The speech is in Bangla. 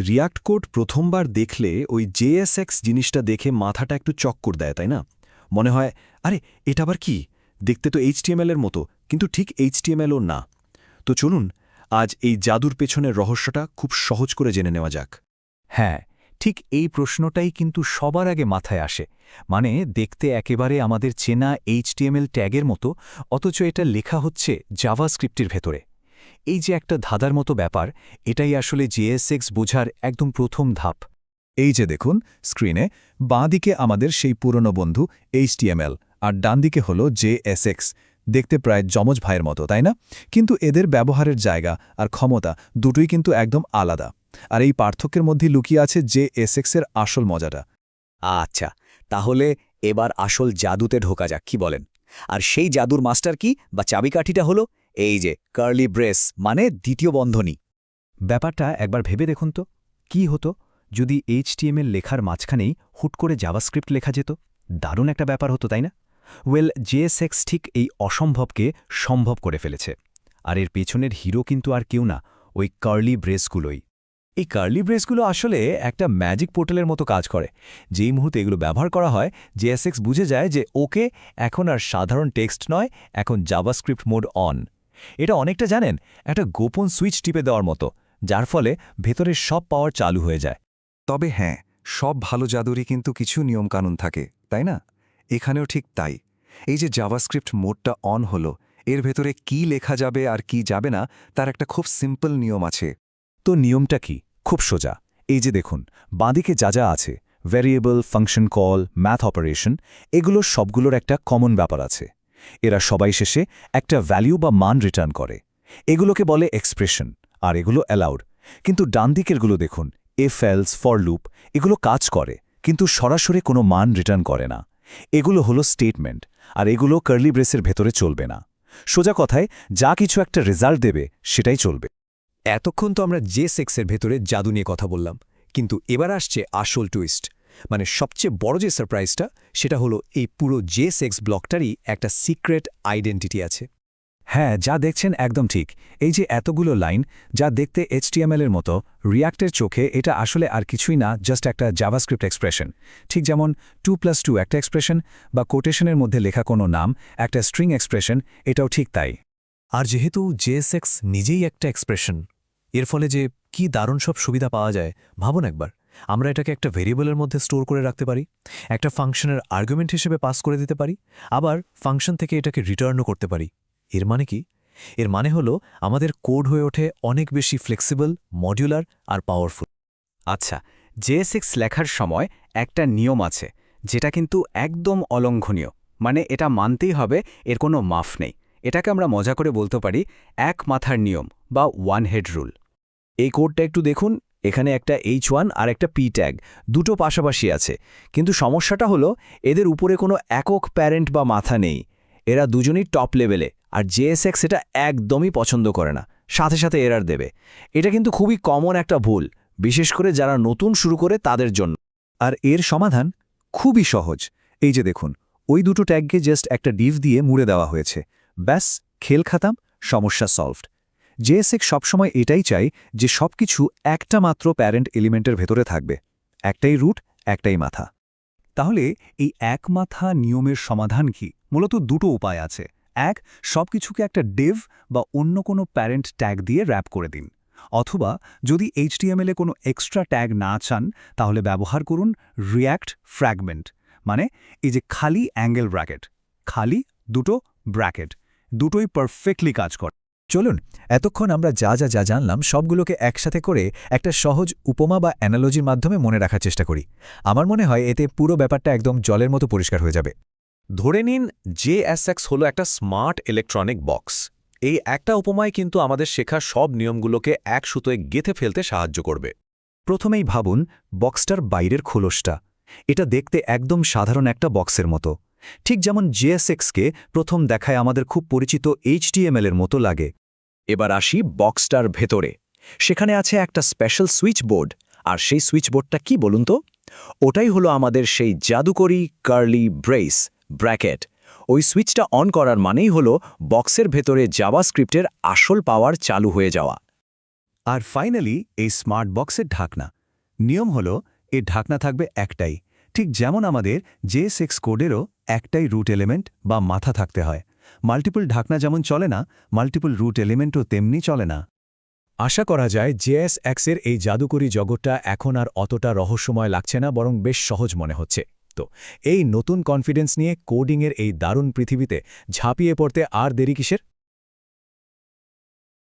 রিয়াক্ট কোড প্রথমবার দেখলে ওই জেএসএক্স জিনিসটা দেখে মাথাটা একটু চক্কর দেয়, তাই না? মনে হয়, আরে এটা আবার কি? দেখতে তো এইচটিএমএল এর মতো, কিন্তু ঠিক এইচটিএমএলও না। তো চলুন আজ এই জাদুর পেছনের রহস্যটা খুব সহজ করে জেনে নেওয়া যাক। হ্যাঁ, ঠিক এই প্রশ্নটাই কিন্তু সবার আগে মাথায় আসে। মানে দেখতে একেবারে আমাদের চেনা এইচটিএমএল ট্যাগের মতো, অথচ এটা লেখা হচ্ছে জাভাস্ক্রিপ্টের ভেতরে। এই যে একটা ধাঁধার মতো ব্যাপার, এটাই আসলে জেএসএক্স বোঝার একদম প্রথম ধাপ। এই যে দেখুন স্ক্রিনে বাঁ দিকে আমাদের সেই পুরনো বন্ধু HTML আর ডান দিকে হল JSX। দেখতে প্রায় যমজ ভাইয়ের মতো, তাই না? কিন্তু এদের ব্যবহারের জায়গা আর ক্ষমতা দুটোই কিন্তু একদম আলাদা। আর এই পার্থক্যের মধ্যে লুকিয়ে আছে JSX এর আসল মজাটা। আচ্ছা, তাহলে এবার আসল জাদুতে ঢোকা যাক, কি বলেন? আর সেই জাদুর মাস্টার কি বা চাবিকাঠিটা হলো এই যে কার্লি ব্রেস, মানে দ্বিতীয় বন্ধনী। ব্যাপারটা একবার ভেবে দেখুন তো, কি হতো যদি এইচটিএমএল লেখার মাঝখানেই হুট করে জাভাস্ক্রিপ্ট লেখা যেত? দারুণ একটা ব্যাপার হতো, তাই না? জেএসএক্স ঠিক এই অসম্ভবকে সম্ভব করে ফেলেছে। আর এর পেছনের হিরো কিন্তু আর কেউ না, ওই কার্লি ব্রেসগুলোই। এই কার্লি ব্রেসগুলো আসলে একটা ম্যাজিক পোর্টালের মতো কাজ করে। যেই মুহূর্তে এগুলো ব্যবহার করা হয়, জেএসএক্স বুঝে যায় যে ওকে, এখন আর সাধারণ টেক্সট নয়, এখন জাভাস্ক্রিপ্ট মোড অন। এটা অনেকটা জানেন, একটা গোপন সুইচ টিপে দেওয়ার মতো, যার ফলে ভেতরের সব পাওয়ার চালু হয়ে যায়। তবে হ্যাঁ, সব ভালো জাদুরই কিন্তু কিছু নিয়মকানুন থাকে, তাই না? এখানেও ঠিক তাই। এই যে জাভাস্ক্রিপ্ট মোডটা অন হলো, এর ভেতরে কি লেখা যাবে আর কি যাবে না তার একটা খুব সিম্পল নিয়ম আছে। তো নিয়মটা কি? খুব সোজা। এই যে দেখুন, বাঁদিকে যা যা আছে, variable, function call, math operation, এগুলোর সবগুলোর একটা কমন ব্যাপার আছে। এরা সবাই শেষে একটা ভ্যালু বা মান রিটার্ন করে। এগুলোকে বলে এক্সপ্রেশন, আর এগুলো অ্যালাউড। কিন্তু ডান দিকেরগুলো দেখুন, ইফ এলস, ফর লুপ, এগুলো কাজ করে, কিন্তু সরাসরি কোনো মান রিটার্ন করে না। এগুলো হলো স্টেটমেন্ট, আর এগুলো কার্লি ব্রেসের ভেতরে চলবে না। সোজা কথায়, যা কিছু একটা রেজাল্ট দেবে সেটাই চলবে। এতক্ষণ তো আমরা জেএসএক্সের ভেতরে জাদু নিয়ে কথা বললাম, কিন্তু এবার আসছে আসল টুইস্ট। মানে সবচেয়ে বড় যে সারপ্রাইজটা, সেটা হলো এই পুরো জেএসএক্স ব্লকটারই একটা সিক্রেট আইডেন্টিটি আছে। হ্যাঁ, যা দেখছেন একদম ঠিক। এই যে এতগুলো লাইন, যা দেখতে এইচটিএমএল এর মতো, রিয়াক্টের চোখে এটা আসলে আর কিছুই না, জাস্ট একটা জাভাস্ক্রিপ্ট এক্সপ্রেশন। ঠিক যেমন 2+2 একটা এক্সপ্রেশন, বা কোটেশনের মধ্যে লেখা কোনো নাম একটা স্ট্রিং এক্সপ্রেশন, এটাও ঠিক তাই। আর যেহেতু জেএসএক্স নিজেই একটা এক্সপ্রেশন, এর ফলে যে কি দারুণ সব সুবিধা পাওয়া যায় ভাবুন একবার। আমরা এটাকে একটা ভেরিয়েবলের মধ্যে স্টোর করে রাখতে পারি, একটা ফাংশনের আর্গুমেন্ট হিসেবে পাস করে দিতে পারি, আবার ফাংশন থেকে এটাকে রিটার্নও করতে পারি। এর মানে কি? এর মানে হলো আমাদের কোড হয়ে ওঠে অনেক বেশি ফ্লেক্সিবল, মডিউলার আর পাওয়ারফুল। আচ্ছা, জেএসএক্স লেখার সময় একটা নিয়ম আছে, যেটা কিন্তু একদম অলঙ্ঘনীয়। মানে এটা মানতেই হবে, এর কোনো মাফ নেই। এটাকে আমরা মজা করে বলতে পারি এক মাথার নিয়ম বা ওয়ান হেড রুল। এই কোডটা একটু দেখুন, এখানে একটা H1 আর একটা P ট্যাগ, দুটো পাশাপাশি আছে। কিন্তু সমস্যাটা হলো, এদের উপরে কোনো একক প্যারেন্ট বা মাথা নেই। এরা দুজনই টপ লেভেলে, আর জেএসএক্স এটা একদমই পছন্দ করে না, সাথে সাথে এরার দেবে। এটা কিন্তু খুবই কমন একটা ভুল, বিশেষ করে যারা নতুন শুরু করে তাদের জন্য। আর এর সমাধান খুবই সহজ। এই যে দেখুন, ওই দুটো ট্যাগকে জাস্ট একটা ডিভ দিয়ে মুড়ে দেওয়া হয়েছে। ব্যাস, খেল খাতাম, সমস্যা সলভড। জেএসএক্স সবসময় এটাই চাই যে সবকিছু একটা মাত্র প্যারেন্ট এলিমেন্টের ভেতরে থাকবে, একটাই রুট, একটাই মাথা। তাহলে এই এক মাথা নিয়মের সমাধান কি? মূলত দুটো উপায় আছে। এক, সবকিছুকে একটা ডিভ বা অন্য কোনো প্যারেন্ট ট্যাগ দিয়ে র্যাপ করে দিন। অথবা যদি এইচটিএমএল-এ কোনো এক্সট্রা ট্যাগ না চান, তাহলে ব্যবহার করুন রিয়্যাক্ট ফ্র্যাগমেন্ট। মানে এই যে খালি অ্যাঙ্গেল ব্র্যাকেট, খালি দুটো ব্র্যাকেট, দুটোই পারফেক্টলি কাজ করে। চলুন, এতক্ষণ আমরা যা যা যা জানলাম সবগুলোকে একসাথে করে একটা সহজ উপমা বা অ্যানালজির মাধ্যমে মনে রাখার চেষ্টা করি। আমার মনে হয় এতে পুরো ব্যাপারটা একদম জলের মতো পরিষ্কার হয়ে যাবে। ধরে নিন জেএসএক্স হলো একটা স্মার্ট ইলেকট্রনিক বক্স। এই একটা উপমায় কিন্তু আমাদের শেখা সব নিয়মগুলোকে এক সুতোয় গেঁথে ফেলতে সাহায্য করবে। প্রথমেই ভাবুন বক্সটার বাইরের খোলসটা। এটা দেখতে একদম সাধারণ একটা বক্সের মতো, ঠিক যেমন জেএসএক্সকে প্রথম দেখায় আমাদের খুব পরিচিত এইচটিএমএল-এর মতো লাগে। এবার আসি বক্সটার ভেতরে। সেখানে আছে একটা স্পেশাল সুইচ বোর্ড। আর সেই সুইচ বোর্ডটা কি বলুন তো? ওটাই হলো আমাদের সেই জাদুকরি কার্লি ব্রেস, ব্র্যাকেট। ওই সুইচটা অন করার মানেই হলো বক্সের ভেতরে জাভাস্ক্রিপ্টের আসল পাওয়ার চালু হয়ে যাওয়া। আর ফাইনালি এই স্মার্ট বক্সের ঢাকনা। নিয়ম হলো এর ঢাকনা থাকবে একটাই, ঠিক যেমন আমাদের JSX কোডেরও একটাই রুট এলিমেন্ট বা মাথা থাকতে হয়। মাল্টিপল ঢাকনা যেমন চলে না, মাল্টিপল রুট এলিমেন্টও তেমনি চলে না। আশা করা যায় JSX-এর এই জাদুকরী জগৎটা এখন আর অতটা রহস্যময় লাগছে না, বরং বেশ সহজ মনে হচ্ছে। তো এই নতুন কনফিডেন্স নিয়ে কোডিংয়ের এই দারুণ পৃথিবীতে ঝাঁপিয়ে পড়তে আর দেরি কিসের?